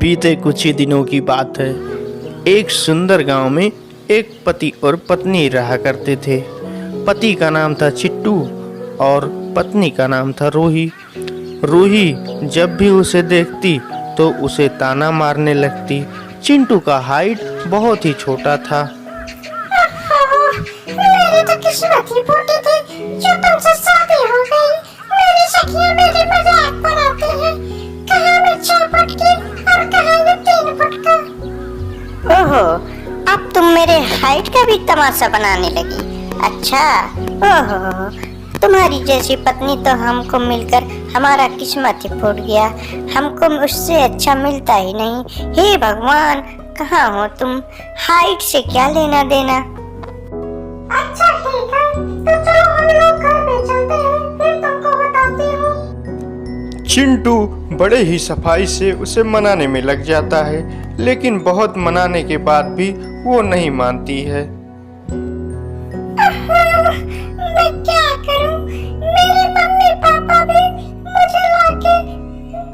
बीते कुछ ही दिनों की बात है। एक सुंदर गांव में एक पति और पत्नी रहा करते थे। पति का नाम था चिट्टू और पत्नी का नाम था रूही। रूही जब भी उसे देखती तो उसे ताना मारने लगती। चिंटू का हाइट बहुत ही छोटा था। मेरी तो किस्मत ही फूटी थी जो तुमसे शादी हो गई। मेरी सखियां मेरी मजाक बनाती हैं। कहाँ मैं 6 फुट की और कहाँ ये 3 फुट का। ओहो, अब तुम मेरे हाइट का भी तमाशा बनाने लगी। अच्छा, ओहो, तुम्हारी जैसी पत्नी तो हमको मिलकर हमारा किस्मत ही फूट गया। हमको उससे अच्छा मिलता ही नहीं। हे भगवान, कहाँ हो तुम? हाइट से क्या लेना देना। अच्छा ठीक है, तो चलो हम लोग घर में चलते हैं, फिर तुमको बताती हूँ। चिंटू बड़े ही सफाई से उसे मनाने में लग जाता है, लेकिन बहुत मनाने के बाद भी वो नहीं मानती है। मैं क्या करूं? मेरे मम्मी पापा भी मुझे लाके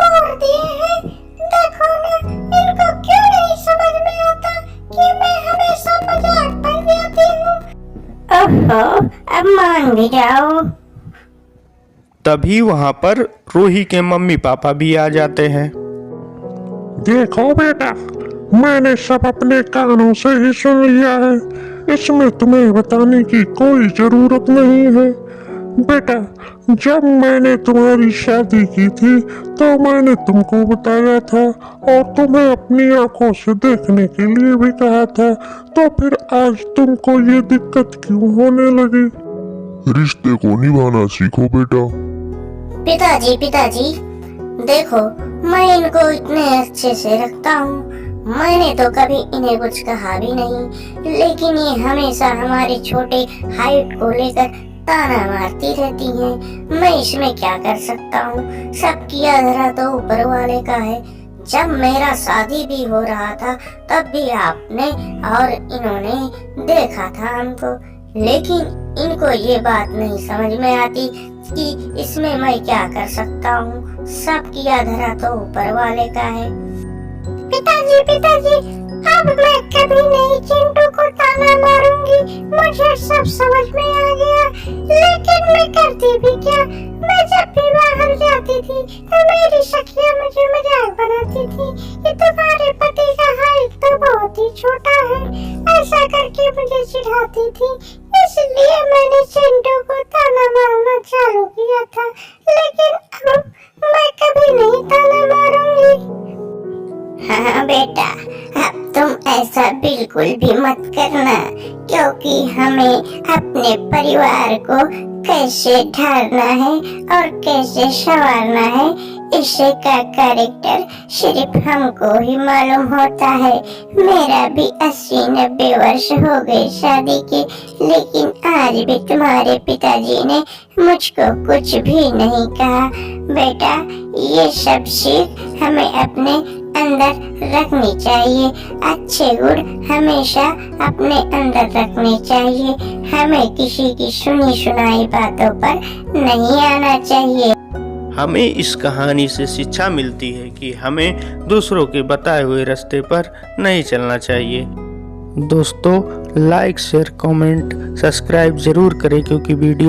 तोड़ दिए हैं। देखो ना, इनको क्यों नहीं समझ में आता कि मैं हमेशा मजाक बन जाती हूँ। ओहो, अब मान भी जाओ। तभी वहां पर रूही के मम्मी पापा भी आ जाते हैं। देखो बेटा, मैंने सब अपने कानों से ही सुन लिया है। इसमें तुम्हें बताने की कोई जरूरत नहीं है। बेटा, जब मैंने तुम्हारी शादी की थी तो मैंने तुमको बताया था और तुम्हें अपनी आंखों से देखने के लिए भी कहा था। तो फिर आज तुमको ये दिक्कत क्यों होने लगी? रिश्ते को निभाना सीखो बेटा। पिताजी, देखो, मैं इनको इतने अच्छे से रखता हूँ। मैंने तो कभी इन्हें कुछ कहा भी नहीं, लेकिन ये हमेशा हमारे छोटे हाइट को लेकर ताना मारती रहती हैं। मैं इसमें क्या कर सकता हूँ? सबकी आधार तो ऊपर वाले का है। जब मेरा शादी भी हो रहा था तब भी आपने और इन्होंने देखा था हमको, लेकिन इनको ये बात नहीं समझ में आती कि इसमें मैं क्या कर सकता हूँ। सबकी आधार तो ऊपर वाले का है। पिताजी, अब मैं कभी नहीं चिंटू को ताना मारूंगी। मुझे सब समझ में आ गया, लेकिन मैं करती भी क्या? मैं जब भी बाहर जाती थी तो मेरी सखियां मुझे मजाक बनाती थी कि तुम्हारे पति का हाइट तो बहुत ही छोटा है। ऐसा करके मुझे चिढ़ाती थी, इसलिए मैंने चिंटू को ताना मारना चालू किया था। लेकिन अब मैं कभी नहीं ताना मारूंगी। हाँ बेटा, अब तुम ऐसा बिल्कुल भी मत करना, क्योंकि हमें अपने परिवार को कैसे ढालना है और कैसे संवारना है, इसे का कैरेक्टर सिर्फ हमको ही मालूम होता है। मेरा भी 80-90 वर्ष हो गए शादी के, लेकिन आज भी तुम्हारे पिताजी ने मुझको कुछ भी नहीं कहा। बेटा, ये सब सीख हमें अपने अंदर रखनी चाहिए। अच्छे गुण हमेशा अपने अंदर रखने चाहिए। हमें किसी की सुनी सुनाई बातों पर नहीं आना चाहिए। हमें इस कहानी से शिक्षा मिलती है कि हमें दूसरों के बताए हुए रास्ते पर नहीं चलना चाहिए। दोस्तों, लाइक शेयर कमेंट सब्सक्राइब जरूर करें, क्योंकि वीडियो